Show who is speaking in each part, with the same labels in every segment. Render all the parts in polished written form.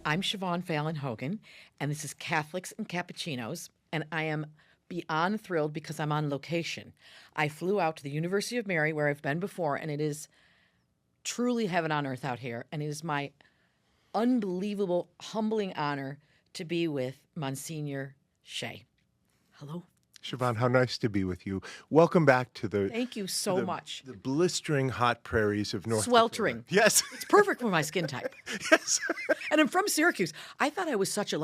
Speaker 1: I'm Siobhan Fallon Hogan, and this is Catholics and Cappuccinos, and I am beyond thrilled because I'm on location. I flew out to the University of Mary, where I've been before, and it is truly heaven on earth out here, and it is my unbelievable, humbling honor to be with Monsignor Shea. Hello.
Speaker 2: Siobhan, how nice to be with you. Welcome back to the...
Speaker 1: Thank you so much.
Speaker 2: The blistering hot prairies of North
Speaker 1: Sweltering.
Speaker 2: Dakota. Yes.
Speaker 1: It's perfect for my skin type.
Speaker 2: Yes.
Speaker 1: And I'm from Syracuse. I thought I was such a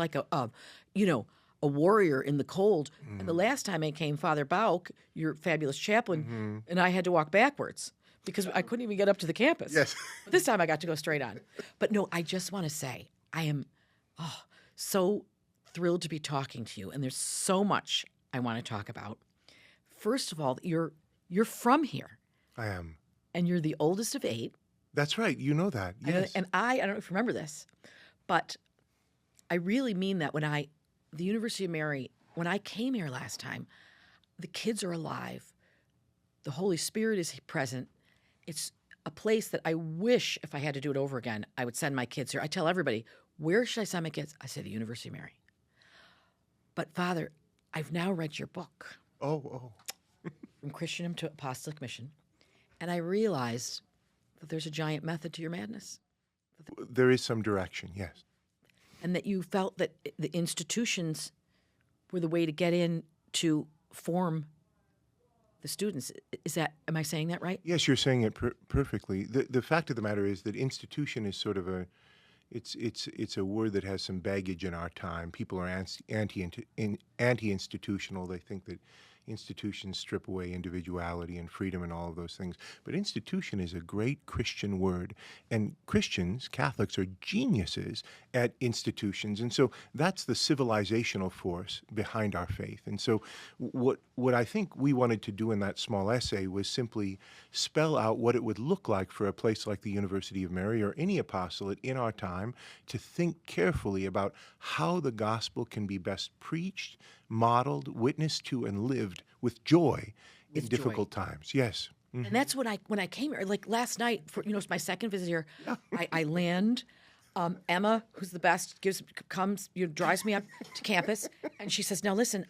Speaker 1: warrior in the cold. And the last time I came, Father Bauk, your fabulous chaplain, and I had to walk backwards because I couldn't even get up to the campus.
Speaker 2: Yes.
Speaker 1: But this time I got to go straight on. But no, I just want to say I am so thrilled to be talking to you. And there's so much I want to talk about. First of all, you're from here.
Speaker 2: I am.
Speaker 1: And you're the oldest of 8.
Speaker 2: That's right. You know that. Yes.
Speaker 1: And I don't know if you remember this, but I really mean that the University of Mary, when I came here last time, the kids are alive. The Holy Spirit is present. It's a place that I wish, if I had to do it over again, I would send my kids here. I tell everybody, where should I send my kids? I say the University of Mary. But Father, I've now read your book.
Speaker 2: Oh.
Speaker 1: From Christendom to Apostolic Mission. And I realized that there's a giant method to your madness.
Speaker 2: There is some direction, yes.
Speaker 1: And that you felt that the institutions were the way to get in to form the students. Am I saying that right?
Speaker 2: Yes, you're saying it perfectly. The fact of the matter is that institution is sort of it's a word that has some baggage in our time. People are anti-institutional. They think that institutions strip away individuality and freedom and all of those things. But institution is a great Christian word. And Christians, Catholics, are geniuses at institutions. And so that's the civilizational force behind our faith. And so what I think we wanted to do in that small essay was simply spell out what it would look like for a place like the University of Mary or any apostolate in our time to think carefully about how the gospel can be best preached, modeled, witnessed to, and lived with joy in difficult times. Yes.
Speaker 1: Mm-hmm. And that's when I came here, like last night, it's my second visit here. Yeah. I land. Emma, who's the best, drives me up to campus, and she says, "Now listen,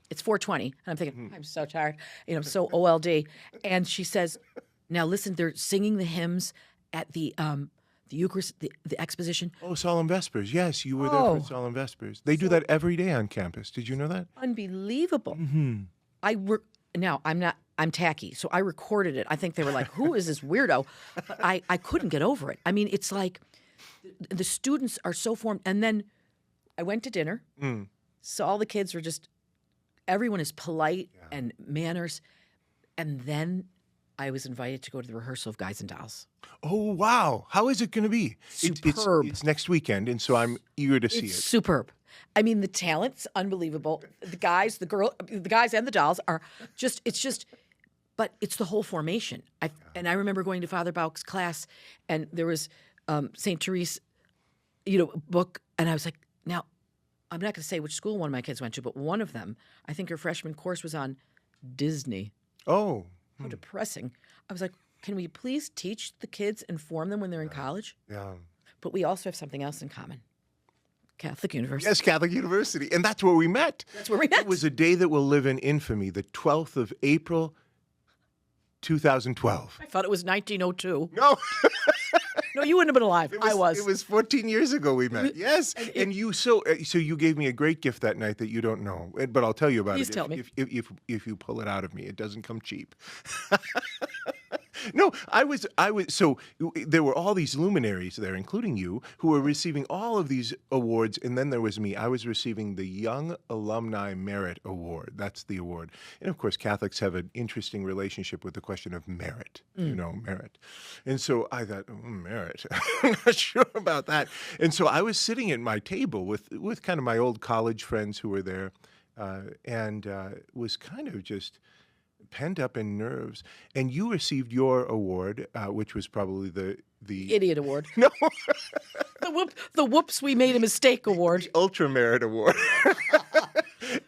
Speaker 1: it's 4:20," and I'm thinking, I'm so tired, so OLD, and she says, "Now listen, they're singing the hymns at the Eucharist, the exposition."
Speaker 2: Oh, Solemn Vespers. Yes, you were there for Solemn Vespers. They do that every day on campus. Did you know that?
Speaker 1: Unbelievable.
Speaker 2: Mm-hmm.
Speaker 1: I'm tacky, so I recorded it. I think they were like, who is this weirdo? But I couldn't get over it. I mean, it's like the students are so formed. And then I went to dinner. So all the kids were everyone is polite and manners. And then I was invited to go to the rehearsal of Guys and Dolls.
Speaker 2: Oh, wow. How is it going to be?
Speaker 1: Superb.
Speaker 2: It's next weekend, and so I'm eager to see it.
Speaker 1: Superb. I mean, the talent's unbelievable. The guys, the guys and the dolls are but it's the whole formation. And I remember going to Father Bauk's class, and there was St. Therese, book, and I was like, now, I'm not going to say which school one of my kids went to, but one of them, I think her freshman course was on Disney.
Speaker 2: Oh.
Speaker 1: How depressing. I was like, can we please teach the kids and form them when they're in college?
Speaker 2: Yeah.
Speaker 1: But we also have something else in common. Catholic University.
Speaker 2: Yes, Catholic University. And that's where we met.
Speaker 1: That's where we met.
Speaker 2: It was a day that will live in infamy, the 12th of April, 2012.
Speaker 1: I thought it was 1902.
Speaker 2: No.
Speaker 1: No, you wouldn't have been alive. I was.
Speaker 2: It was 14 years ago we met. Yes. And you so you gave me a great gift that night that you don't know. But I'll tell you about
Speaker 1: Please
Speaker 2: it.
Speaker 1: Tell me.
Speaker 2: If you pull it out of me. It doesn't come cheap. No, I was so there were all these luminaries there, including you, who were receiving all of these awards, and then there was me. I was receiving the Young Alumni Merit Award. That's the award. And of course, Catholics have an interesting relationship with the question of merit, merit. And so I thought, merit. I'm not sure about that. And so I was sitting at my table with kind of my old college friends who were there, and was kind of just pent up in nerves. And you received your award, which was probably the
Speaker 1: Idiot Award.
Speaker 2: No.
Speaker 1: The whoops we made a mistake award.
Speaker 2: The Ultra Merit Award.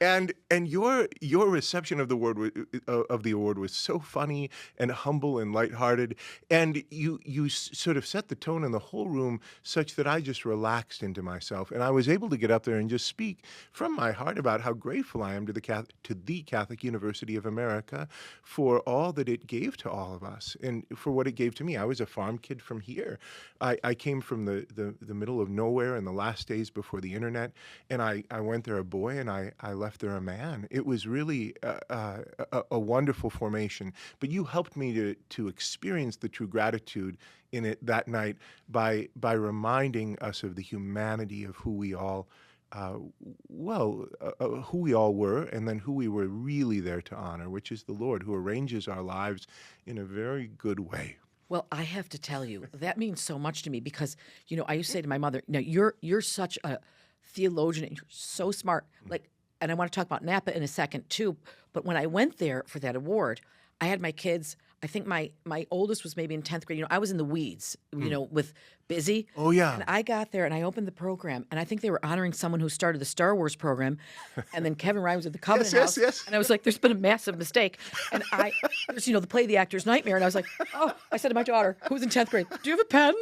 Speaker 2: And your reception of the award was so funny and humble and lighthearted, and you sort of set the tone in the whole room such that I just relaxed into myself, and I was able to get up there and just speak from my heart about how grateful I am to the Catholic University of America for all that it gave to all of us and for what it gave to me. I was a farm kid from here. I came from the middle of nowhere in the last days before the internet, and I went there a boy, and I left there a man. It was really a wonderful formation. But you helped me to experience the true gratitude in it that night by reminding us of the humanity of who we all who we all were, and then who we were really there to honor, which is the Lord, who arranges our lives in a very good way.
Speaker 1: Well, I have to tell you, that means so much to me because, I used to say to my mother, you're such a theologian and you're so smart. And I want to talk about Napa in a second too. But when I went there for that award, I had my kids. I think my oldest was maybe in 10th grade. I was in the weeds, with busy.
Speaker 2: Oh, yeah.
Speaker 1: And I got there and I opened the program, and I think they were honoring someone who started the Star Wars program. And then Kevin Ryan was at the Covenant House.
Speaker 2: Yes.
Speaker 1: And I was like, there's been a massive mistake. And there's, the play The Actor's Nightmare. And I was like, I said to my daughter, who was in 10th grade, do you have a pen?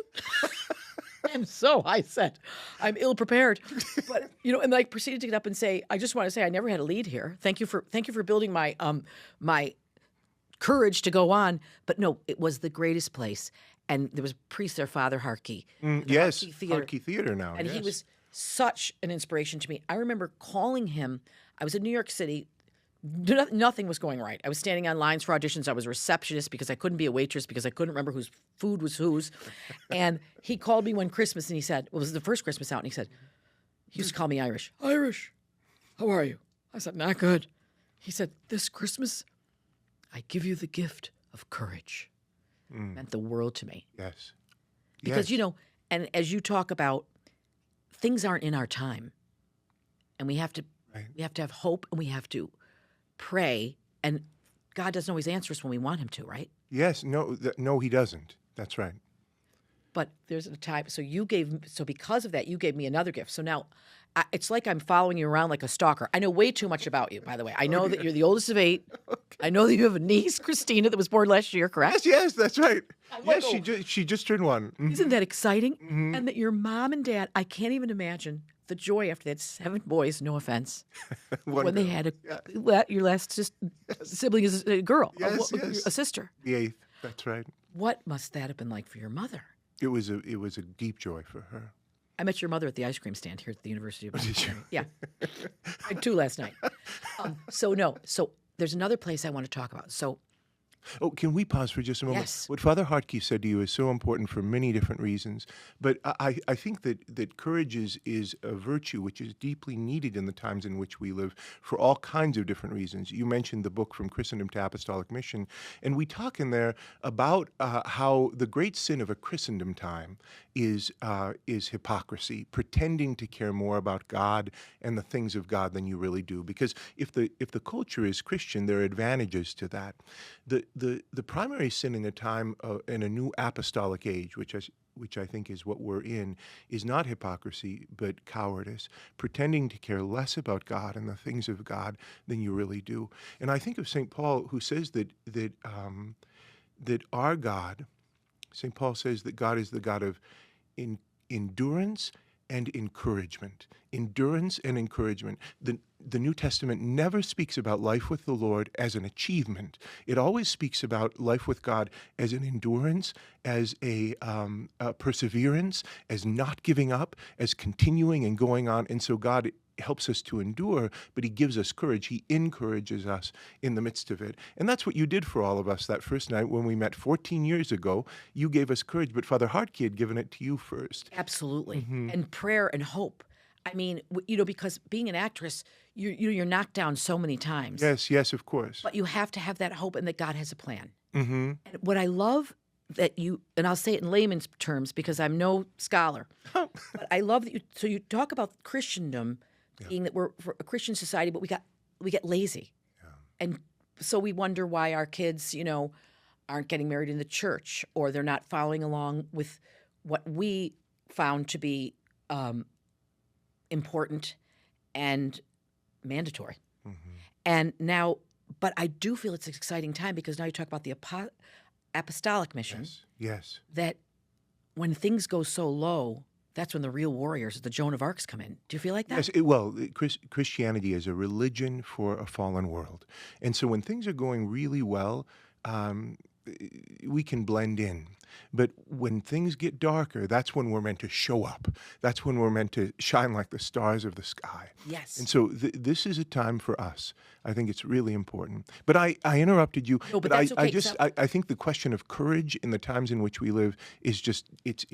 Speaker 1: I said, I'm ill prepared. But, and I proceeded to get up and say, I just want to say I never had a lead here. Thank you for building my my courage to go on. But no, it was the greatest place. And there was a priest there, Father Harkey.
Speaker 2: Yes, Harkey Theater now.
Speaker 1: And he was such an inspiration to me. I remember calling him. I was in New York City. Nothing was going right. I was standing on lines for auditions. I was a receptionist because I couldn't be a waitress because I couldn't remember whose food was whose. And he called me one Christmas and he said, it was the first Christmas out, and he said, he used to call me Irish. Irish, how are you? I said, not good. He said, this Christmas, I give you the gift of courage. It meant the world to me.
Speaker 2: Yes.
Speaker 1: Because, and as you talk about, things aren't in our time. And we have to have hope, and we have to pray, and God doesn't always answer us when we want him to, right?
Speaker 2: Yes. No, he doesn't. That's right.
Speaker 1: But there's a time. So because of that, you gave me another gift. So now it's like I'm following you around like a stalker. I know way too much about you, by the way. I know that you're the oldest of 8. Okay. I know that you have a niece, Christina, that was born last year, correct?
Speaker 2: Yes, that's right. Yes, she just turned 1. Mm-hmm.
Speaker 1: Isn't that exciting? Mm-hmm. And that your mom and dad, I can't even imagine the joy after they had 7 boys, no offense, when they had your last sibling is a girl, a sister.
Speaker 2: The 8th, that's right.
Speaker 1: What must that have been like for your mother?
Speaker 2: It was a deep joy for her.
Speaker 1: I met your mother at the ice cream stand here at the University of Michigan. Yeah. I had 2 last night. So there's another place I want to talk about. So
Speaker 2: can we pause for just a moment?
Speaker 1: Yes.
Speaker 2: What Father Hartke said to you is so important for many different reasons. But I think that courage is a virtue which is deeply needed in the times in which we live for all kinds of different reasons. You mentioned the book From Christendom to Apostolic Mission, and we talk in there about how the great sin of a Christendom time is hypocrisy, pretending to care more about God and the things of God than you really do. Because if the culture is Christian, there are advantages to that. The primary sin in a time in a new apostolic age, which I think is what we're in, is not hypocrisy but cowardice, pretending to care less about God and the things of God than you really do. And I think of St. Paul, who says that our God, St. Paul says that God is the God of endurance and encouragement. Endurance and encouragement. The New Testament never speaks about life with the Lord as an achievement. It always speaks about life with God as an endurance, as a perseverance, as not giving up, as continuing and going on. And so God helps us to endure, but he gives us courage. He encourages us in the midst of it. And that's what you did for all of us that first night when we met 14 years ago. You gave us courage, but Father Hartke had given it to you first.
Speaker 1: Absolutely. Mm-hmm. And prayer and hope. I mean, because being an actress, you're knocked down so many times.
Speaker 2: Yes, of course.
Speaker 1: But you have to have that hope and that God has a plan.
Speaker 2: Mm-hmm.
Speaker 1: And what I love that and I'll say it in layman's terms because I'm no scholar, but I love that you talk about Christendom being that we're a Christian society, but we get lazy. Yeah. And so we wonder why our kids, aren't getting married in the church, or they're not following along with what we found to be important and mandatory. And now, but I do feel it's an exciting time because now you talk about the apostolic mission.
Speaker 2: Yes.
Speaker 1: That when things go so low, that's when the real warriors, the Joan of Arcs, come in. Do you feel like that?
Speaker 2: Yes. Christianity is a religion for a fallen world. And so when things are going really well, we can blend in. But when things get darker, that's when we're meant to show up. That's when we're meant to shine like the stars of the sky.
Speaker 1: Yes.
Speaker 2: And so this is a time for us. I think it's really important. But I interrupted you.
Speaker 1: No, but that's okay.
Speaker 2: I think the question of courage in the times in which we live is just it's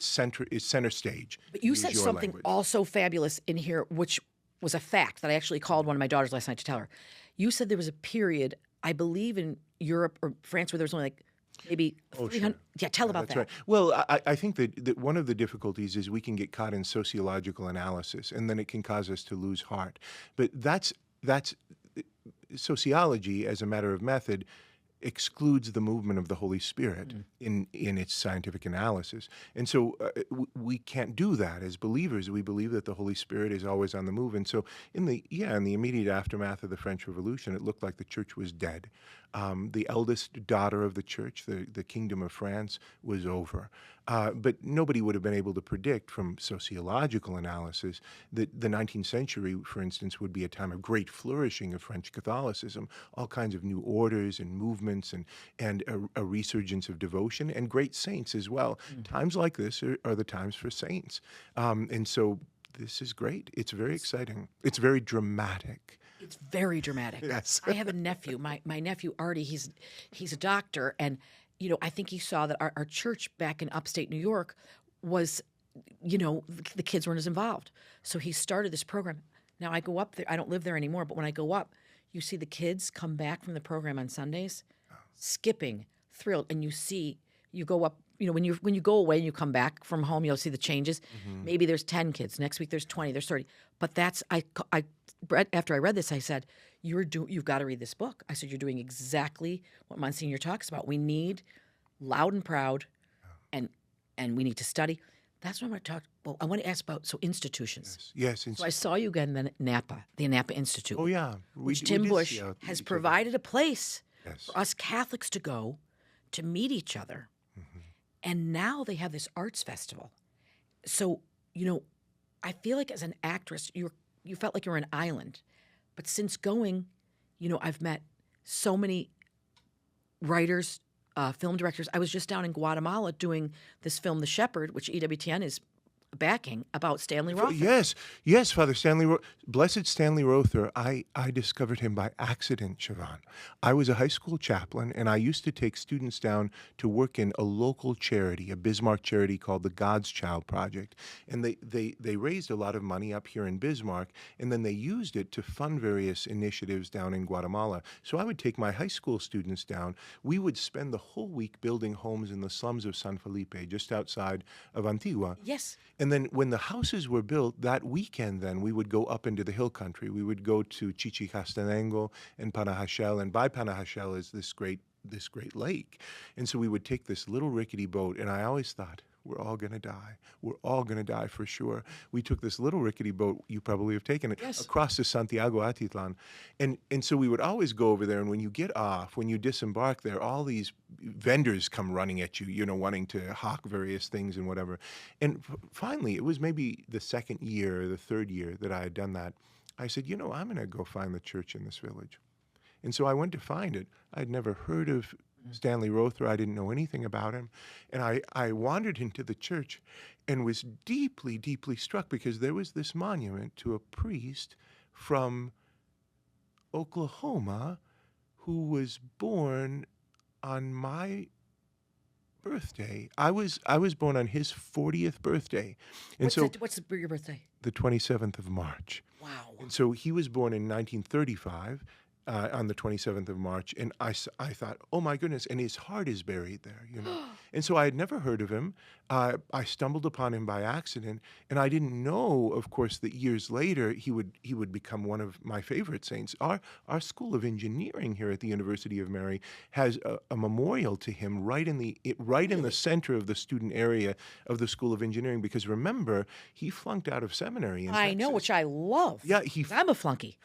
Speaker 2: center stage.
Speaker 1: But you said something also fabulous in here, which was a fact that I actually called one of my daughters last night to tell her. You said there was a period, I believe in Europe or France, where there was only like maybe 300. Sure. Yeah, tell about that.
Speaker 2: Right. Well, I think that one of the difficulties is we can get caught in sociological analysis, and then it can cause us to lose heart. But that's sociology as a matter of method excludes the movement of the Holy Spirit in its scientific analysis. And so we can't do that as believers. We believe that the Holy Spirit is always on the move. And so in the immediate aftermath of the French Revolution, it looked like the church was dead. The eldest daughter of the church, the Kingdom of France, was over. But nobody would have been able to predict from sociological analysis that the 19th century, for instance, would be a time of great flourishing of French Catholicism, all kinds of new orders and movements and a resurgence of devotion and great saints as well. Times like this are the times for saints. And so this is great. It's very exciting. It's very dramatic.
Speaker 1: It's very dramatic.
Speaker 2: Yes.
Speaker 1: I have a nephew. My nephew, Artie, he's a doctor, and I think he saw that our church back in upstate New York was, the kids weren't as involved. So he started this program. Now I go up there. I don't live there anymore, but when I go up, you see the kids come back from the program on Sundays, skipping, thrilled, and you go up. When you go away and you come back from home, you'll see the changes. Maybe there's 10 kids. Next week there's 20. There's 30. But after I read this, I said, you've got to read this book. I said, you're doing exactly what Monsignor talks about. We need loud and proud, and we need to study. That's what I want to talk. Well, I want to ask about institutions.
Speaker 2: Yes.
Speaker 1: So I saw you again then at Napa, the Napa Institute.
Speaker 2: Oh yeah,
Speaker 1: which Tim Bush has provided a place for us Catholics to go to meet each other. And now they have this arts festival. So, I feel like as an actress, you felt like you were an island. But since going, I've met so many writers, film directors. I was just down in Guatemala doing this film, The Shepherd, which EWTN is backing, about Stanley Rother.
Speaker 2: Yes, Father Stanley, Blessed Stanley Rother. I discovered him by accident, Siobhan. I was a high school chaplain, and I used to take students down to work in a local charity, a Bismarck charity called the God's Child Project. And they raised a lot of money up here in Bismarck, and then they used it to fund various initiatives down in Guatemala. So I would take my high school students down. We would spend the whole week building homes in the slums of San Felipe, just outside of Antigua.
Speaker 1: Yes.
Speaker 2: And then when the houses were built, that weekend then we would go up into the hill country. We would go to Chichicastenango and Panajachel, and by Panajachel is this great lake. And so we would take this little rickety boat, and I always thought, we're all going to die. We're all going to die for sure. We took this little rickety boat, you probably have taken it, across to Santiago Atitlan. And so we would always go over there, and when you get off, when you disembark there, all these vendors come running at you, wanting to hawk various things and whatever. And finally, it was maybe the second year or the third year that I had done that. I said, I'm going to go find the church in this village. And so I went to find it. I'd never heard of Stanley Rother. I didn't know anything about him. And I wandered into the church and was deeply, deeply struck because there was this monument to a priest from Oklahoma who was born on my birthday. I was born on his 40th birthday. And
Speaker 1: what's your birthday?
Speaker 2: The 27th of March.
Speaker 1: Wow.
Speaker 2: And so he was born in 1935. on the 27th of March, and I thought, oh my goodness, and his heart is buried there, you know. And so I had never heard of him. I stumbled upon him by accident, and I didn't know, of course, that years later he would become one of my favorite saints. Our School of Engineering here at the University of Mary has a memorial to him right in the center of the student area of the School of Engineering, because remember, he flunked out of seminary in
Speaker 1: I know,
Speaker 2: Texas.
Speaker 1: which I love.
Speaker 2: Yeah,
Speaker 1: 'Cause I'm a flunky.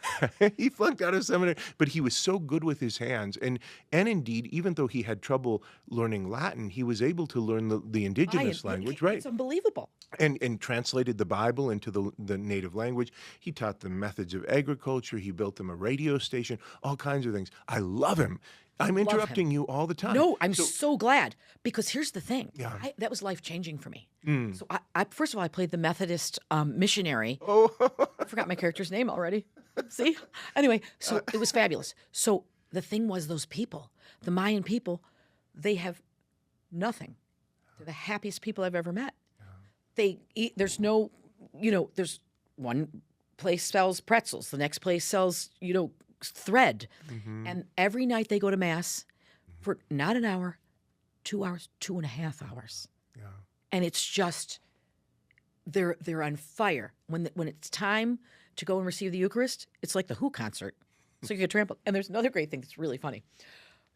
Speaker 2: he flunked out of seminary, but he was so good with his hands, and indeed, even though he had trouble learning Latin, he was able to learn the indigenous language, right?
Speaker 1: It's unbelievable.
Speaker 2: And translated the Bible into the native language. He taught them methods of agriculture. He built them a radio station, all kinds of things. I love him. I'm interrupting you all the time.
Speaker 1: No, I'm so glad, because here's the thing.
Speaker 2: Yeah.
Speaker 1: That was life-changing for me. So I first of all, I played the Methodist missionary.
Speaker 2: Oh,
Speaker 1: I forgot my character's name already. See? Anyway, so it was fabulous. So the thing was, those people, the Mayan people, they have nothing. They're the happiest people I've ever met. They eat, there's no, there's one place sells pretzels, the next place sells, thread. And every night they go to Mass for not an hour, 2 hours, 2.5 hours.
Speaker 2: yeah.
Speaker 1: And it's just, they're on fire. When it's time to go and receive the Eucharist, it's like the Who concert. So you get trampled. And there's another great thing that's really funny.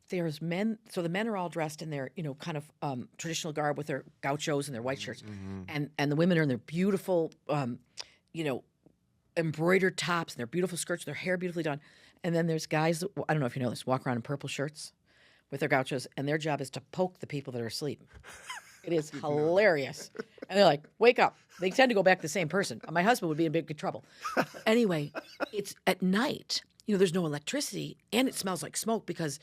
Speaker 1: There's men, so the men are all dressed in their, kind of traditional garb with their gauchos and their white shirts. And the women are in their beautiful, embroidered tops and their beautiful skirts, their hair beautifully done. And then there's guys, that, I don't know if you know this, walk around in purple shirts with their gauchos, and their job is to poke the people that are asleep. It is hilarious. And they're like, wake up. They tend to go back to the same person. My husband would be in big trouble. Anyway, it's at night. There's no electricity, and it smells like smoke because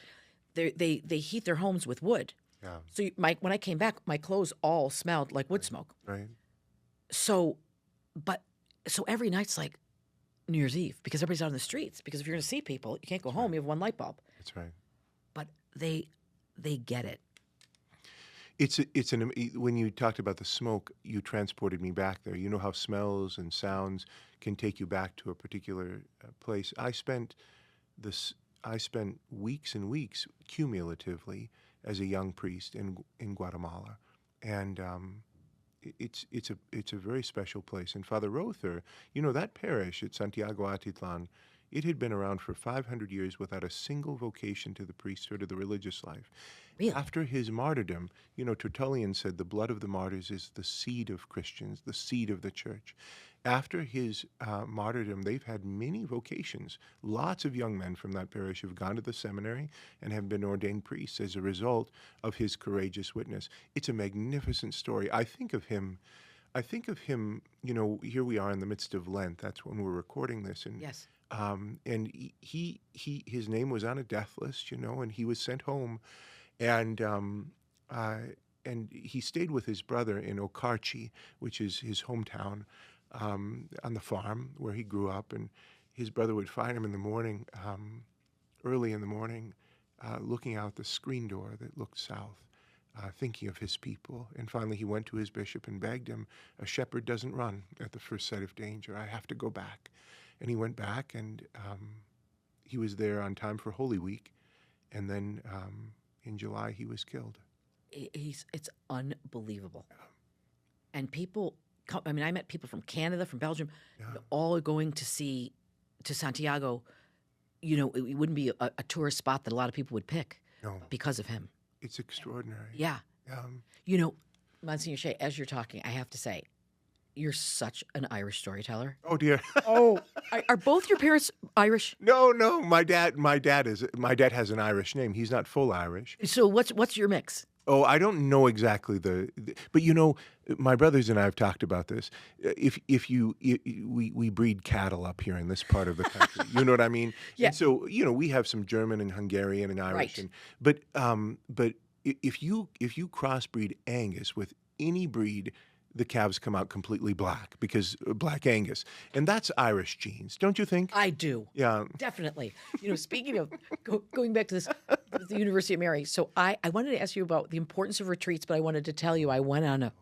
Speaker 1: they heat their homes with wood.
Speaker 2: Yeah.
Speaker 1: So when I came back, my clothes all smelled like wood smoke.
Speaker 2: Right.
Speaker 1: So every night's like New Year's Eve, because everybody's out in the streets. Because if you're going to see people, you can't go home. You have one light bulb.
Speaker 2: That's right.
Speaker 1: But they get it.
Speaker 2: When you talked about the smoke, you transported me back there. You know how smells and sounds can take you back to a particular place. I spent weeks and weeks cumulatively as a young priest in Guatemala, and it's a very special place. And Father Rother, that parish at Santiago Atitlan, it had been around for 500 years without a single vocation to the priesthood or the religious life.
Speaker 1: Really?
Speaker 2: After his martyrdom, Tertullian said the blood of the martyrs is the seed of Christians, the seed of the church. After his martyrdom, they've had many vocations. Lots of young men from that parish have gone to the seminary and have been ordained priests as a result of his courageous witness. It's a magnificent story. I think of him, here we are in the midst of Lent. That's when we're recording this. And
Speaker 1: Yes.
Speaker 2: And his name was on a death list, and he was sent home, and he stayed with his brother in Okarchi, which is his hometown, on the farm where he grew up. And his brother would find him in the morning, early in the morning, looking out the screen door that looked south, thinking of his people. And finally he went to his bishop and begged him, "A shepherd doesn't run at the first sight of danger. I have to go back." And he went back, and he was there on time for Holy Week. And then in July, he was killed.
Speaker 1: It's unbelievable. And people, I met people from Canada, from Belgium, all are going to Santiago. It wouldn't be a tourist spot that a lot of people would pick because of him.
Speaker 2: It's extraordinary.
Speaker 1: Yeah. Monsignor Shea, as you're talking, I have to say, you're such an Irish storyteller.
Speaker 2: Oh dear.
Speaker 1: Are both your parents Irish?
Speaker 2: No. My dad has an Irish name. He's not full Irish.
Speaker 1: So what's your mix?
Speaker 2: Oh, I don't know exactly but my brothers and I have talked about this. We breed cattle up here in this part of the country. You know what I mean?
Speaker 1: Yeah.
Speaker 2: And so we have some German and Hungarian and Irish,
Speaker 1: right.
Speaker 2: But if you crossbreed Angus with any breed, the calves come out completely black, because black Angus. And that's Irish genes, don't you think?
Speaker 1: I do.
Speaker 2: Yeah.
Speaker 1: Definitely. Speaking of going back to the University of Mary, so I wanted to ask you about the importance of retreats, but I wanted to tell you I went on a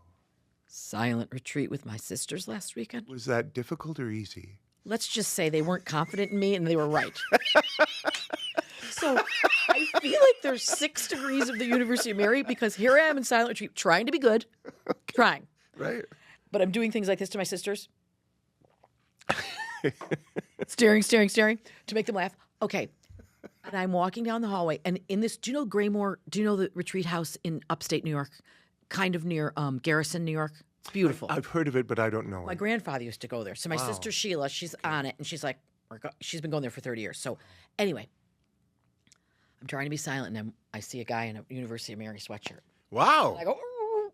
Speaker 1: silent retreat with my sisters last weekend.
Speaker 2: Was that difficult or easy?
Speaker 1: Let's just say they weren't confident in me, and they were right. So I feel like there's 6 degrees of the University of Mary because here I am in silent retreat trying to be good, trying.
Speaker 2: Right.
Speaker 1: But I'm doing things like this to my sisters. staring to make them laugh. Okay. And I'm walking down the hallway. And in this, do you know Graymore? Do you know the retreat house in upstate New York? Kind of near Garrison, New York. It's beautiful.
Speaker 2: I've heard of it, but I don't know
Speaker 1: My
Speaker 2: it.
Speaker 1: grandfather used to go there. So my sister Sheila, she's on it. And she's like, she's been going there for 30 years. So anyway, I'm trying to be silent. And I see a guy in a University of Mary sweatshirt.
Speaker 2: Wow.
Speaker 1: And I go, "Ooh,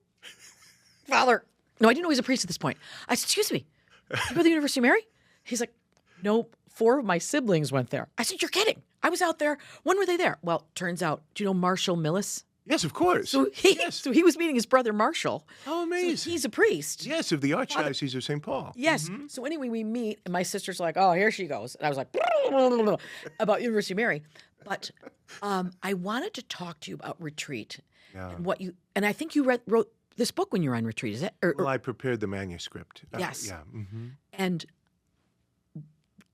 Speaker 1: Father." No, I didn't know he was a priest at this point. I said, "Excuse me, you go to the University of Mary?" He's like, "Nope, 4 of my siblings went there." I said, "You're kidding. I was out there. When were they there?" Well, turns out, do you know Marshall Millis?
Speaker 2: Yes, of course.
Speaker 1: So he was meeting his brother Marshall.
Speaker 2: Oh, amazing.
Speaker 1: So he's a priest.
Speaker 2: Yes, of the Archdiocese of St. Paul.
Speaker 1: Yes. So anyway, we meet, and my sister's like, "Oh, here she goes." And I was like, about University of Mary. But I wanted to talk to you about retreat and what you, and I think you wrote this book when you were on retreat, is it?
Speaker 2: Well, I prepared the manuscript.
Speaker 1: Yes.
Speaker 2: Yeah. Mm-hmm.
Speaker 1: And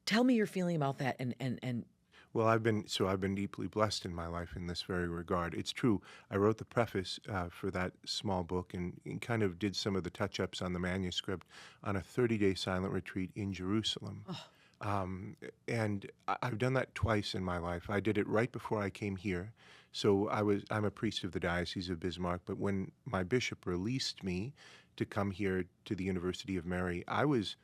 Speaker 1: tell me your feeling about that. And
Speaker 2: Well, I've been deeply blessed in my life in this very regard. It's true. I wrote the preface for that small book and kind of did some of the touch-ups on the manuscript on a 30-day silent retreat in Jerusalem. And I've done that twice in my life. I did it right before I came here. So I'm a priest of the Diocese of Bismarck, but when my bishop released me to come here to the University of Mary, I was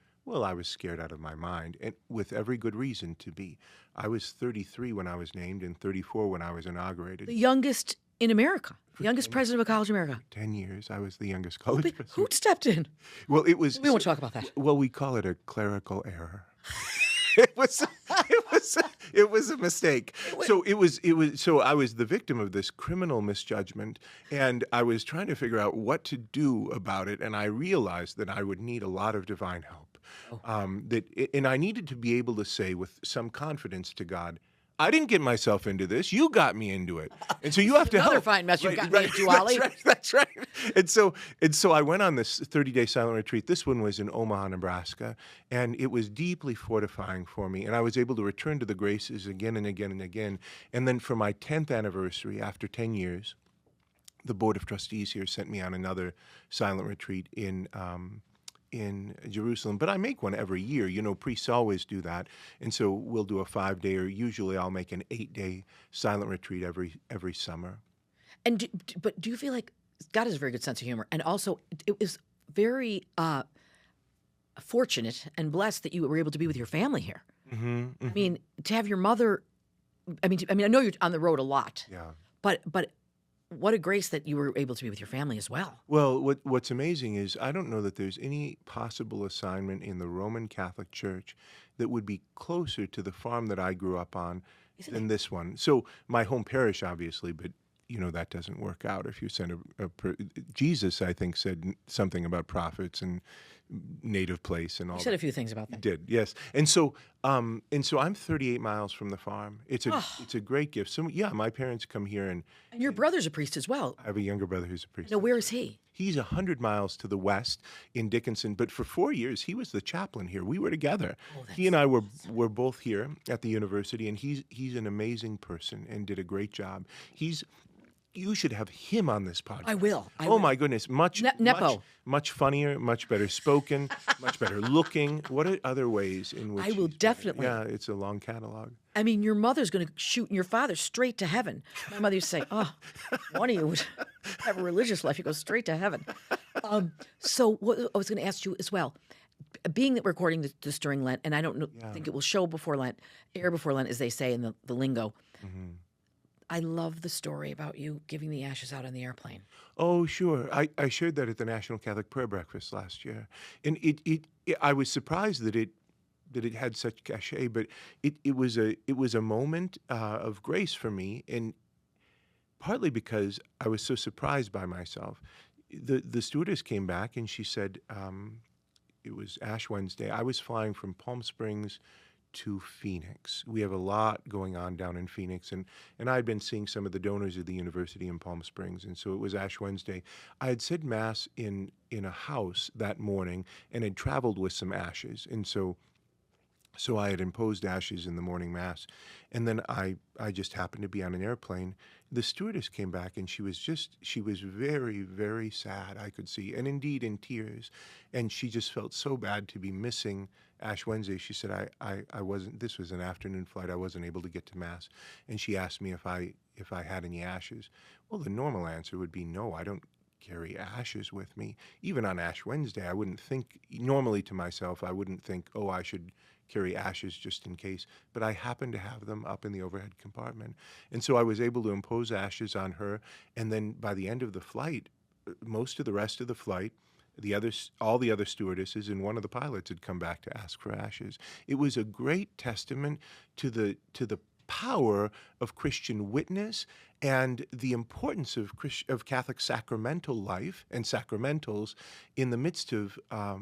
Speaker 2: scared out of my mind, and with every good reason to be. I was 33 when I was named and 34 when I was inaugurated.
Speaker 1: the youngest in America, the youngest president of a college in America.
Speaker 2: 10 years, I was the youngest college
Speaker 1: Who
Speaker 2: president.
Speaker 1: stepped in?
Speaker 2: Well, it was.
Speaker 1: We won't talk about that.
Speaker 2: Well, we call it a clerical error. It was a mistake. So so I was the victim of this criminal misjudgment, and I was trying to figure out what to do about it, and I realized that I would need a lot of divine help. And I needed to be able to say with some confidence to God, "I didn't get myself into this. You got me into it, and so you have to
Speaker 1: Another
Speaker 2: help."
Speaker 1: fine mess you've got me into, Ollie.
Speaker 2: That's right. And so I went on this 30-day silent retreat. This one was in Omaha, Nebraska, and it was deeply fortifying for me. And I was able to return to the graces again and again and again. And then for my 10th anniversary, after 10 years, the Board of Trustees here sent me on another silent retreat in Jerusalem, but I make one every year. You know, priests always do that, and so we'll do a 5-day, or usually I'll make an 8-day silent retreat every summer.
Speaker 1: And but do you feel like God has a very good sense of humor, and also it was very fortunate and blessed that you were able to be with your family here.
Speaker 2: Mm-hmm, mm-hmm.
Speaker 1: I mean, to have your mother. I mean, I know you're on the road a lot.
Speaker 2: Yeah.
Speaker 1: But what a grace that you were able to be with your family as well.
Speaker 2: Well, what's amazing is I don't know that there's any possible assignment in the Roman Catholic Church that would be closer to the farm that I grew up on than this one. So my home parish, obviously, but you know that doesn't work out if you send Jesus, I think, said something about prophets and native place and all.
Speaker 1: You said a few things about that.
Speaker 2: Did, yes. And so I'm 38 miles from the farm. It's a great gift. So yeah, my parents come here, and
Speaker 1: your brother's a priest as well.
Speaker 2: I have a younger brother who's a priest.
Speaker 1: Now, where is he?
Speaker 2: He's 100 miles to the west in Dickinson, but for 4 years he was the chaplain here. We were together. He and I were both here at the university, and he's an amazing person and did a great job. You should have him on this podcast.
Speaker 1: I will.
Speaker 2: My goodness, much funnier, much better spoken, much better looking. What are other ways in which
Speaker 1: I will definitely.
Speaker 2: Yeah, it's a long catalog.
Speaker 1: I mean, your mother's going to shoot your father straight to heaven. My mother used to say, "Oh, one of you would have a religious life. You go straight to heaven." So what I was going to ask you as well, being that we're recording this during Lent, and I don't think it will show before Lent, air before Lent, as they say in the lingo. Mm-hmm. I love the story about you giving the ashes out on the airplane.
Speaker 2: Oh, sure. I shared that at the National Catholic Prayer Breakfast last year, and I was surprised that it had such cachet, but it was a moment of grace for me, and partly because I was so surprised by myself. The stewardess came back and she said it was Ash Wednesday. I was flying from Palm Springs to Phoenix. We have a lot going on down in Phoenix, and I'd been seeing some of the donors of the university in Palm Springs, and so it was Ash Wednesday. I had said Mass in a house that morning and had traveled with some ashes, and so So I had imposed ashes in the morning mass, and then I just happened to be on an airplane. The stewardess came back, and she was very, very sad, I could see, and indeed in tears. And she just felt so bad to be missing Ash Wednesday. She said, I wasn't, this was an afternoon flight, I wasn't able to get to mass. And she asked me if I had any ashes. Well, the normal answer would be no, I don't carry ashes with me. Even on Ash Wednesday, I wouldn't think, normally to myself, I wouldn't think, oh, I should carry ashes just in case, but I happened to have them up in the overhead compartment. And so I was able to impose ashes on her, and then by the end of the flight, most of the rest of the flight, all the other stewardesses and one of the pilots had come back to ask for ashes. It was a great testament to the power of Christian witness and the importance of Catholic sacramental life and sacramentals in the midst of a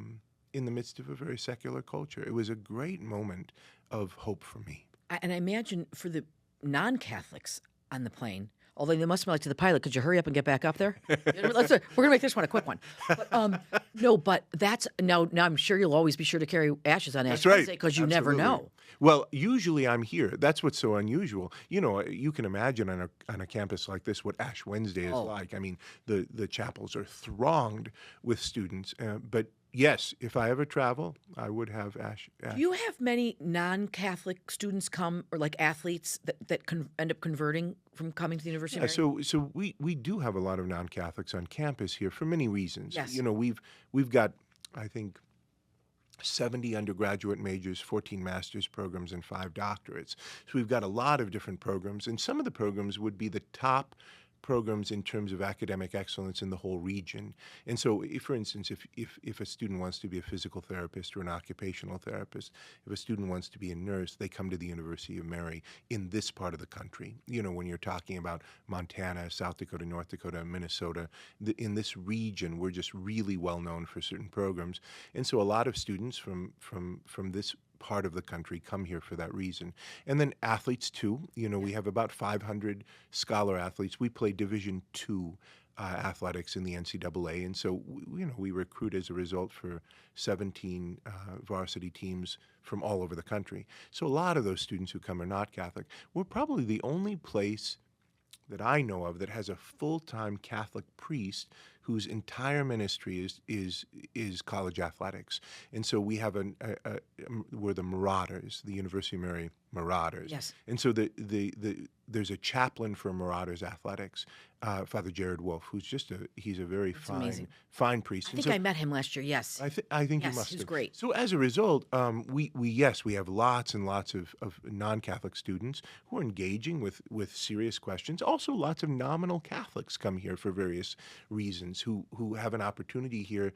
Speaker 2: very secular culture. It was a great moment of hope for me.
Speaker 1: And I imagine for the non-Catholics on the plane, although they must be like to the pilot, could you hurry up and get back up there? We're going to make this one a quick one. But, no, but that's now I'm sure you'll always be sure to carry ashes on Ash Wednesday because you never know.
Speaker 2: Well, usually I'm here. That's what's so unusual. You know, you can imagine on a campus like this what Ash Wednesday is like. I mean, the chapels are thronged with students. But yes, if I ever travel, I would have Ash.
Speaker 1: Do you have many non-Catholic students come, or like athletes that end up converting from coming to the University of Mary?
Speaker 2: So we do have a lot of non-Catholics on campus here for many reasons.
Speaker 1: Yes.
Speaker 2: You know, we've got, I think, 70 undergraduate majors, 14 master's programs, and 5 doctorates. So we've got a lot of different programs, and some of the programs would be the top programs in terms of academic excellence in the whole region. And so, for instance, if a student wants to be a physical therapist or an occupational therapist, if a student wants to be a nurse, they come to the University of Mary in this part of the country. You know, when you're talking about Montana, South Dakota, North Dakota, Minnesota, in this region, we're just really well known for certain programs. And so a lot of students from this part of the country come here for that reason. And then athletes too. You know, we have about 500 scholar athletes. We play Division II athletics in the NCAA, and so we recruit as a result for 17 varsity teams from all over the country. So a lot of those students who come are not Catholic. We're probably the only place that I know of that has a full-time Catholic priest whose entire ministry is college athletics. And so we have we're the Marauders, the University of Mary Marauders.
Speaker 1: Yes.
Speaker 2: And so there's a chaplain for Marauders athletics, Father Jared Wolf, who's he's a very fine priest.
Speaker 1: I think I met him last year. Yes.
Speaker 2: I think you
Speaker 1: yes,
Speaker 2: must
Speaker 1: he's
Speaker 2: have.
Speaker 1: great.
Speaker 2: So as a result, we have lots and lots of non-Catholic students who are engaging with serious questions. Also, lots of nominal Catholics come here for various reasons who have an opportunity here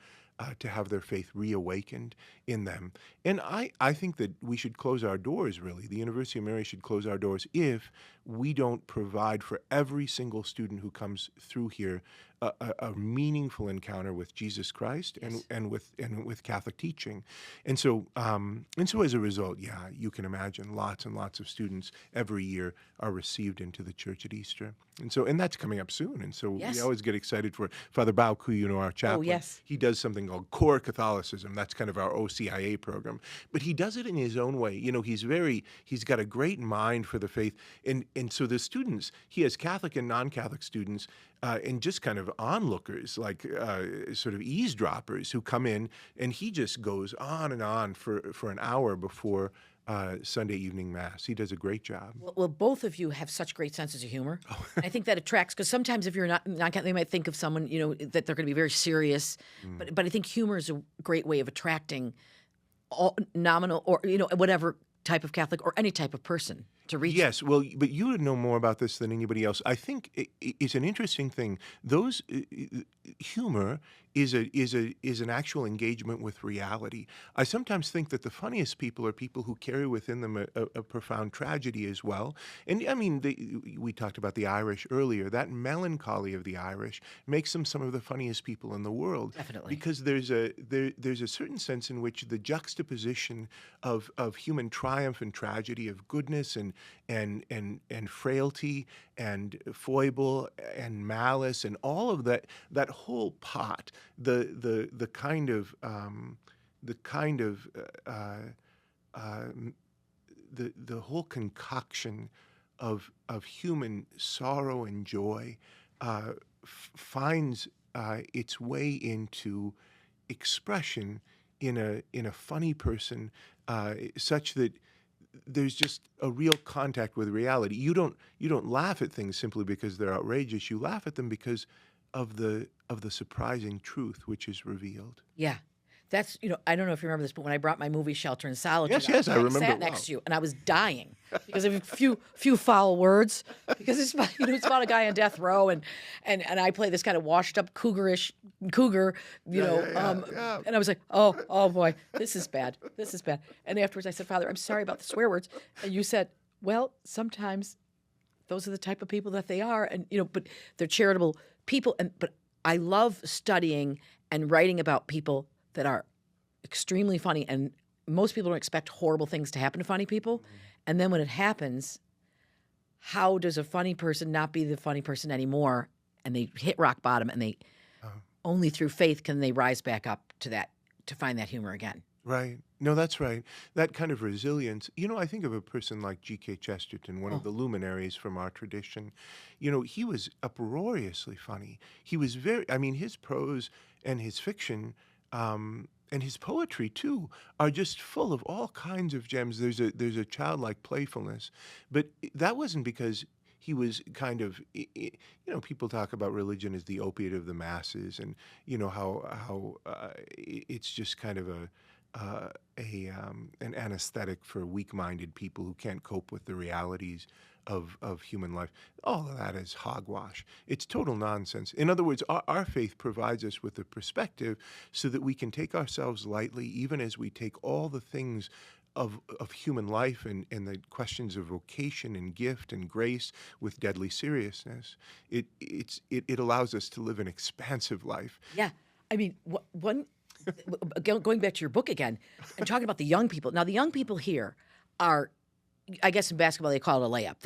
Speaker 2: to have their faith reawakened in them. And I think that we should close our doors, really. The University of Mary should close our doors if we don't provide for every single student who comes through here a meaningful encounter with Jesus Christ and with Catholic teaching. And so as a result, yeah, you can imagine lots and lots of students every year are received into the church at Easter. And that's coming up soon. And so we always get excited for it. Father Bauk, who our chaplain, he does something called Core Catholicism. That's kind of our OCIA program. But he does it in his own way. You know, he's got a great mind for the faith. And so the students, he has Catholic and non-Catholic students and just kind of onlookers, like sort of eavesdroppers who come in, and he just goes on and on for an hour before Sunday evening Mass. He does a great job.
Speaker 1: Well, both of you have such great senses of humor. I think that attracts, because sometimes if you're not they might think of someone, that they're going to be very serious. But I think humor is a great way of attracting all nominal or, whatever type of Catholic or any type of person to reach.
Speaker 2: Yes, well, but you would know more about this than anybody else. I think it's an interesting thing. Those humor is an actual engagement with reality. I sometimes think that the funniest people are people who carry within them a profound tragedy as well. And I mean, we talked about the Irish earlier. That melancholy of the Irish makes them some of the funniest people in the world.
Speaker 1: Definitely,
Speaker 2: because there's a certain sense in which the juxtaposition of human triumph and tragedy, of goodness and frailty and foible and malice and all of that whole pot, the kind of the whole concoction of human sorrow and joy finds its way into expression in a funny person, such that there's just a real contact with reality. You don't laugh at things simply because they're outrageous. You laugh at them because of the surprising truth which is revealed.
Speaker 1: Yeah. That's, I don't know if you remember this, but when I brought my movie Shelter in Solitude,
Speaker 2: Yes, I remember
Speaker 1: sat
Speaker 2: it
Speaker 1: next
Speaker 2: well.
Speaker 1: to you, and I was dying because of a few foul words. Because it's about, it's about a guy on death row, and I play this kind of washed up cougar,
Speaker 2: Yeah.
Speaker 1: and I was like, oh boy, this is bad. And afterwards, I said, Father, I'm sorry about the swear words, and you said, well, sometimes those are the type of people that they are, and but they're charitable people, but I love studying and writing about people that are extremely funny, and most people don't expect horrible things to happen to funny people. Mm-hmm. And then when it happens, how does a funny person not be the funny person anymore? And they hit rock bottom, and they only through faith can they rise back up to that, to find that humor again.
Speaker 2: Right. No, that's right. That kind of resilience. I think of a person like G.K. Chesterton, one of the luminaries from our tradition. He was uproariously funny. He was his prose and his fiction and his poetry too are just full of all kinds of gems. There's a childlike playfulness, but that wasn't because he was kind of, people talk about religion as the opiate of the masses, and how it's just kind of an anesthetic for weak-minded people who can't cope with the realities of human life. All of that is hogwash. It's total nonsense. In other words, our faith provides us with a perspective so that we can take ourselves lightly, even as we take all the things of human life and the questions of vocation and gift and grace with deadly seriousness. It allows us to live an expansive life.
Speaker 1: Yeah. I mean, going back to your book again and talking about the young people. Now, the young people here are, I guess in basketball they call it a layup.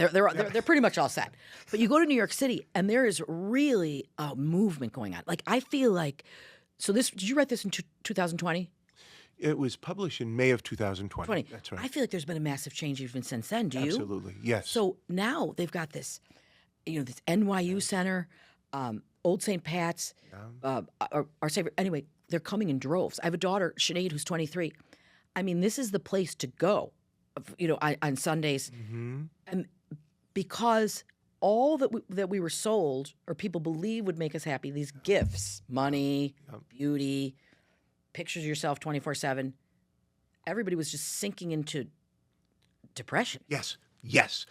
Speaker 1: They're pretty much all set. But you go to New York City and there is really a movement going on. Like, I feel like, did you write this in 2020?
Speaker 2: It was published in May of 2020. That's right.
Speaker 1: I feel like there's been a massive change even since then. Do you?
Speaker 2: Absolutely, yes.
Speaker 1: So now they've got this, this NYU Center, Old St. Pat's, our Savior. Anyway, they're coming in droves. I have a daughter, Sinead, who's 23. I mean, this is the place to go, on Sundays. Mm-hmm. And because all that we were sold or people believe would make us happy, these gifts, money, beauty, pictures of yourself 24/7, everybody was just sinking into depression.
Speaker 2: Yes.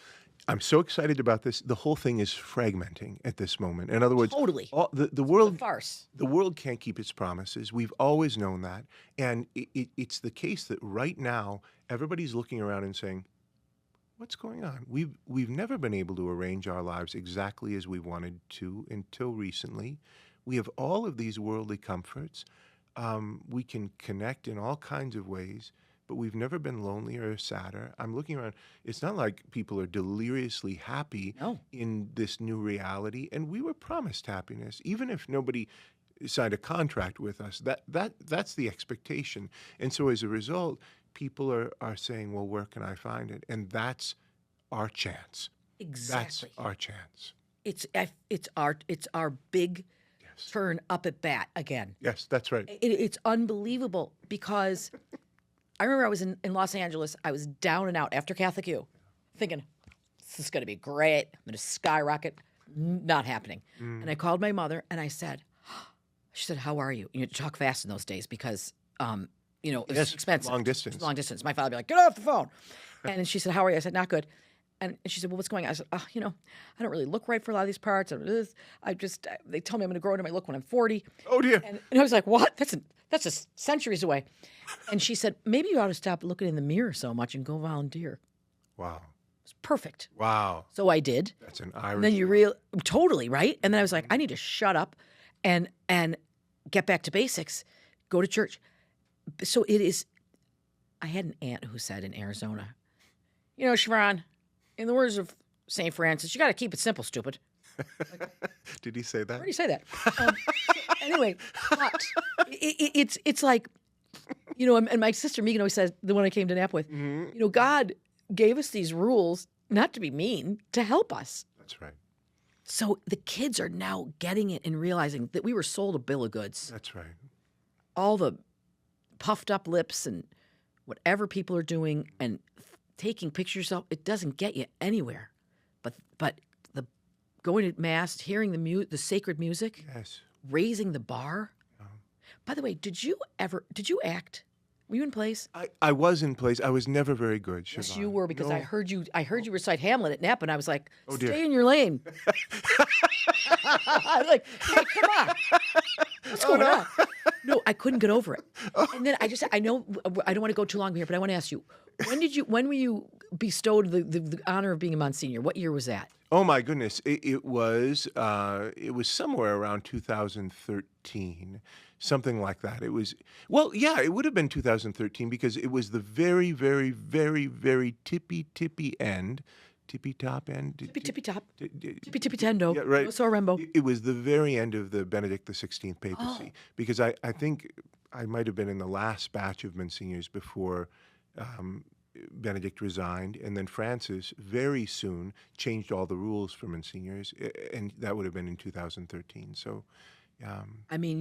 Speaker 2: I'm so excited about this. The whole thing is fragmenting at this moment. In other words,
Speaker 1: totally.
Speaker 2: The world,
Speaker 1: it's a farce.
Speaker 2: The world can't keep its promises. We've always known that. And it's the case that right now, everybody's looking around and saying, what's going on? We've never been able to arrange our lives exactly as we wanted to until recently. We have all of these worldly comforts. We can connect in all kinds of ways, but we've never been lonelier or sadder. I'm looking around. It's not like people are deliriously happy in this new reality, and we were promised happiness, even if nobody signed a contract with us. That's the expectation. And so as a result, people are saying, well, where can I find it? And that's our chance.
Speaker 1: Exactly.
Speaker 2: That's our chance.
Speaker 1: It's our big turn up at bat again.
Speaker 2: Yes, that's right.
Speaker 1: It's unbelievable because I remember I was in Los Angeles. I was down and out after Catholic U, thinking, this is going to be great. I'm going to skyrocket. Not happening. And I called my mother and I said, she said, how are you? You had to talk fast in those days because, it was expensive.
Speaker 2: Long distance.
Speaker 1: Long distance. My father would be like, get off the phone. And she said, how are you? I said, not good. And she said, well, what's going on? I said, I don't really look right for a lot of these parts. They tell me I'm going to grow into my look when I'm 40.
Speaker 2: Oh, dear.
Speaker 1: And I was like, what? That's just centuries away. And she said, maybe you ought to stop looking in the mirror so much and go volunteer.
Speaker 2: Wow.
Speaker 1: It was perfect.
Speaker 2: Wow.
Speaker 1: So I did.
Speaker 2: That's an Irish.
Speaker 1: And then totally, right? And then I was like, I need to shut up and get back to basics, go to church. So it is, I had an aunt who said in Arizona, Siobhan, in the words of St. Francis, you got to keep it simple, stupid.
Speaker 2: Did he say that?
Speaker 1: Where did he say that? Anyway, but it's like You know, and my sister Megan always says, the one I came to nap with, you know, God gave us these rules not to be mean, to help us.
Speaker 2: That's right.
Speaker 1: So the kids are now getting it and realizing that we were sold a bill of goods.
Speaker 2: That's right.
Speaker 1: All the puffed up lips and whatever people are doing and taking pictures of, it doesn't get you anywhere. But the going to mass, hearing the sacred music,
Speaker 2: Yes.
Speaker 1: raising the bar. By the way, did you act? Were you in plays?
Speaker 2: I was in plays. I was never very good, Siobhan.
Speaker 1: Yes, you were, because
Speaker 2: No.
Speaker 1: I heard you recite Hamlet at Nap, and I was like,
Speaker 2: Oh, dear.
Speaker 1: stay in your lane. I was like, hey, come on. What's going on? No, I couldn't get over it. And then I know I don't want to go too long here, but I want to ask you, when were you bestowed the honor of being a Monsignor? What year was that?
Speaker 2: Oh my goodness! It was somewhere around 2013, something like that. It was it would have been 2013 because it was the very, very, very, very tippy end, tippy top end,
Speaker 1: Tippy top, tippy tendo.
Speaker 2: Yeah, right.
Speaker 1: So Rembo.
Speaker 2: It was the very end of the Benedict XVI papacy because I think I might have been in the last batch of Monsignors before. Benedict resigned, and then Francis very soon changed all the rules for Monsignors, and that would have been in 2013. So,
Speaker 1: I mean,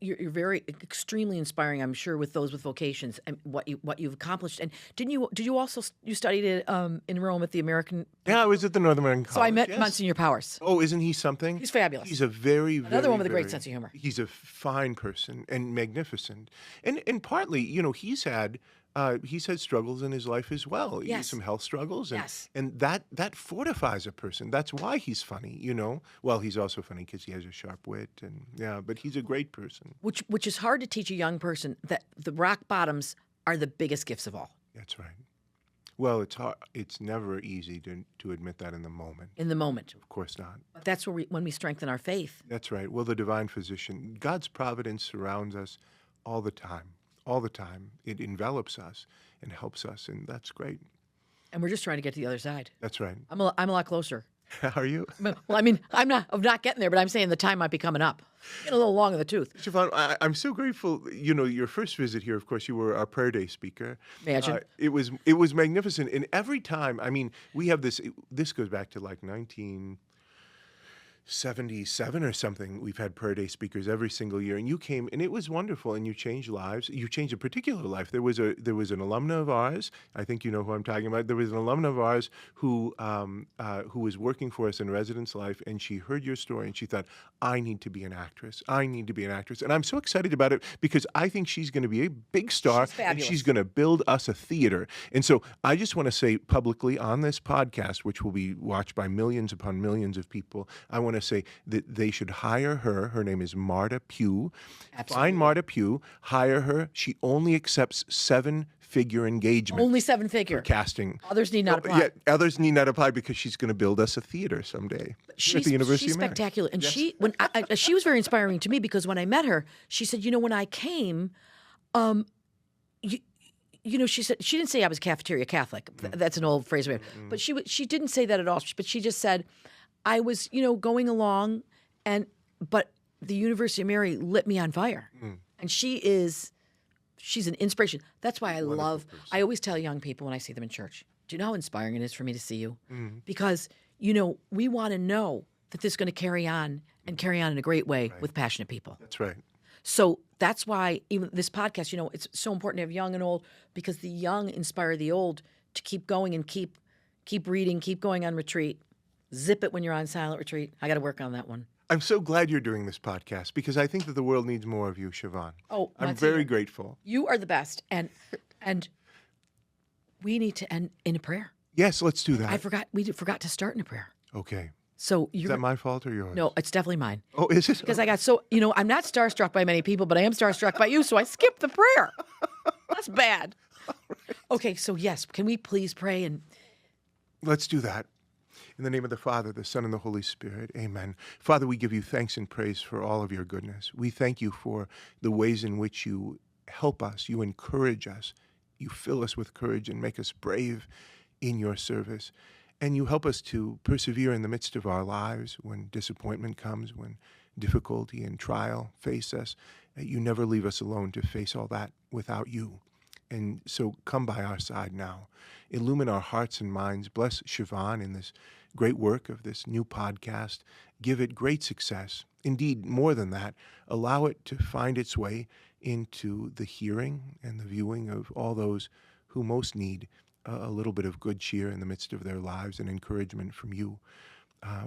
Speaker 1: you're very extremely inspiring. I'm sure with those with vocations and what you've accomplished. And did you also studied it in Rome at the American?
Speaker 2: yeah, I was at the Northern American College.
Speaker 1: So I met
Speaker 2: yes.
Speaker 1: Monsignor Powers.
Speaker 2: Oh, isn't he something?
Speaker 1: He's fabulous.
Speaker 2: He's a very
Speaker 1: Another one with a great
Speaker 2: very-
Speaker 1: sense of humor.
Speaker 2: He's a fine person and magnificent, and partly, you know, he's had struggles in his life as well.
Speaker 1: Yes.
Speaker 2: Some health struggles, and,
Speaker 1: Yes.
Speaker 2: and that fortifies a person. That's why he's funny, you know. Well, he's also funny because he has a sharp wit, and but he's a great person.
Speaker 1: Which is hard to teach a young person, that the rock bottoms are the biggest gifts of all.
Speaker 2: That's right. Well, it's hard. It's never easy to admit that in the moment.
Speaker 1: In the moment.
Speaker 2: Of course not.
Speaker 1: But that's when we strengthen our faith.
Speaker 2: That's right. Well, the divine physician, God's providence surrounds us all the time. All the time. It envelops us and helps us, and that's great.
Speaker 1: And we're just trying to get to the other side.
Speaker 2: That's right.
Speaker 1: I'm a lot closer.
Speaker 2: Are you?
Speaker 1: Well, I mean, I'm not getting there, but I'm saying the time might be coming up. Getting a little long in the tooth.
Speaker 2: Siobhan, I'm so grateful. You know, your first visit here, of course, you were our prayer day speaker.
Speaker 1: Imagine.
Speaker 2: It was magnificent. And every time, I mean, we have this goes back to like 1977 or something. We've had prayer day speakers every single year, and you came, and it was wonderful, and you changed lives. You changed a particular life. There was an alumna of ours. I think you know who I'm talking about. There was an alumna of ours who was working for us in residence life, and she heard your story, and she thought, I need to be an actress. I need to be an actress. And I'm so excited about it because I think she's going to be a big star,
Speaker 1: She's
Speaker 2: and
Speaker 1: fabulous.
Speaker 2: she's going to build us a theater. And so I just want to say publicly on this podcast, which will be watched by millions upon millions of people, I want to say that they should hire her. Her name is Marta Pugh.
Speaker 1: Absolutely.
Speaker 2: Find Marta Pugh, hire her. She only accepts 7-figure engagements.
Speaker 1: Only 7-figure.
Speaker 2: Casting.
Speaker 1: Others need not apply.
Speaker 2: Yeah, others need not apply because she's going to build us a theater someday. at the University
Speaker 1: she's
Speaker 2: of Mary.
Speaker 1: spectacular. And she was very inspiring to me because when I met her, she said, you know, when I came, you know, she said, she didn't say I was cafeteria Catholic. That's an old phrase. But she didn't say that at all. But she just said, I was, you know, going along, but the University of Mary lit me on fire. And she's an inspiration. That's why I always tell young people when I see them in church, do you know how inspiring it is for me to see you? Because, you know, we want to know that this is going to carry on in a great way with passionate people.
Speaker 2: That's right.
Speaker 1: So that's why even this podcast, you know, it's so important to have young and old because the young inspire the old to keep going and keep reading, keep going on retreat. Zip it when you're on silent retreat. I got to work on that one.
Speaker 2: I'm so glad you're doing this podcast because I think that the world needs more of you, Siobhan.
Speaker 1: Oh,
Speaker 2: I'm
Speaker 1: Monsignor,
Speaker 2: very grateful.
Speaker 1: You are the best. And we need to end in a prayer.
Speaker 2: Yes, let's do that.
Speaker 1: We forgot to start in a prayer.
Speaker 2: Okay.
Speaker 1: So
Speaker 2: Is that my fault or yours?
Speaker 1: No, it's definitely mine.
Speaker 2: Oh, is it?
Speaker 1: Because I got so, you know, I'm not starstruck by many people, but I am starstruck by you, so I skipped the prayer. That's bad. Okay, so yes, can we please pray and
Speaker 2: Let's do that. In the name of the Father, the Son, and the Holy Spirit, amen. Father, we give you thanks and praise for all of your goodness. We thank you for the ways in which you help us, you encourage us, you fill us with courage and make us brave in your service. And you help us to persevere in the midst of our lives when disappointment comes, when difficulty and trial face us. You never leave us alone to face all that without you. And so come by our side now. Illumine our hearts and minds. Bless Siobhan in this great work of this new podcast. Give it great success. Indeed, more than that, allow it to find its way into the hearing and the viewing of all those who most need a little bit of good cheer in the midst of their lives and encouragement from you.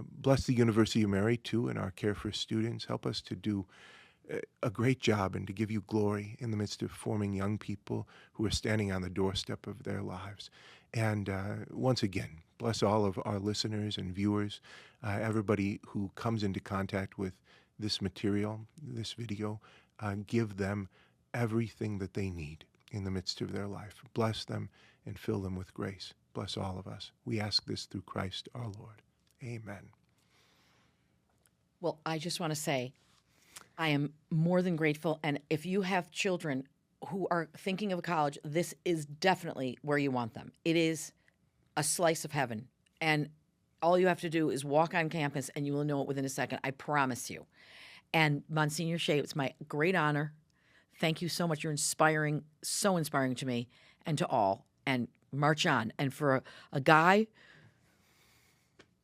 Speaker 2: Bless the University of Mary, too, and our care for students. Help us to do a great job and to give you glory in the midst of forming young people who are standing on the doorstep of their lives. And once again, bless all of our listeners and viewers, everybody who comes into contact with this material, this video. Give them everything that they need in the midst of their life. Bless them and fill them with grace. Bless all of us. We ask this through Christ our Lord. Amen.
Speaker 1: Well, I just want to say, I am more than grateful. And if you have children who are thinking of college, this is definitely where you want them. It is a slice of heaven. And all you have to do is walk on campus and you will know it within a second. I promise you. And Monsignor Shea, it's my great honor. Thank you so much. You're inspiring, so inspiring to me and to all. And march on. And for a guy,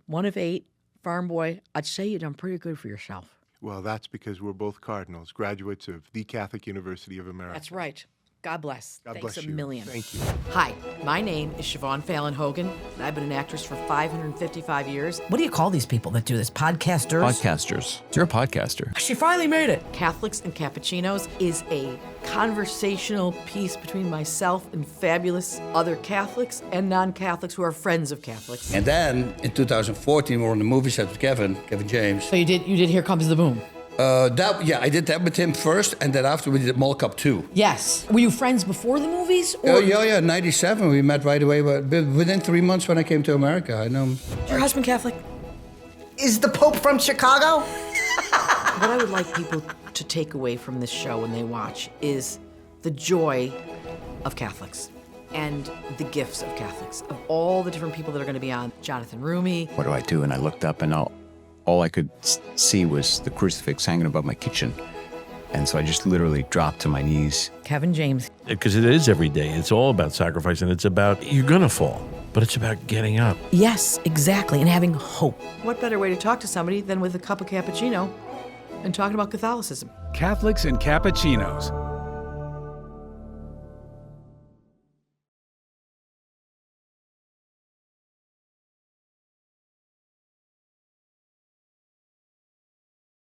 Speaker 1: one of 8, farm boy, I'd say you've done pretty good for yourself.
Speaker 2: Well, that's because we're both cardinals, graduates of the Catholic University of America.
Speaker 1: That's right. God bless.
Speaker 2: God
Speaker 1: Thanks
Speaker 2: bless
Speaker 1: a
Speaker 2: you.
Speaker 1: million.
Speaker 2: Thank you.
Speaker 1: Hi, my name is Siobhan Fallon Hogan, and I've been an actress for 555 years. What do you call these people that do this? Podcasters?
Speaker 3: Podcasters. You're a podcaster.
Speaker 1: She finally made it. Catholics and Cappuccinos is a conversational piece between myself and fabulous other Catholics and non-Catholics who are friends of Catholics.
Speaker 4: And then in 2014, we were on the movie set with Kevin James.
Speaker 1: So you did Here Comes the Boom.
Speaker 4: I did that with him first, and then after we did Mall Cup 2.
Speaker 1: Yes. Were you friends before the movies?
Speaker 4: Oh, yeah, 97, we met right away, but within 3 months when I came to America, I know him.
Speaker 1: Is your husband Catholic?
Speaker 5: Is the Pope from Chicago?
Speaker 1: What I would like people to take away from this show when they watch is the joy of Catholics and the gifts of Catholics, of all the different people that are going to be on. Jonathan Rumi.
Speaker 3: What do I do? And I looked up and all I could see was the crucifix hanging above my kitchen. And so I just literally dropped to my knees.
Speaker 1: Kevin James.
Speaker 6: Because it is every day. It's all about sacrifice, and it's about, you're going to fall, but it's about getting up.
Speaker 1: Yes, exactly, and having hope. What better way to talk to somebody than with a cup of cappuccino and talking about Catholicism?
Speaker 7: Catholics and Cappuccinos,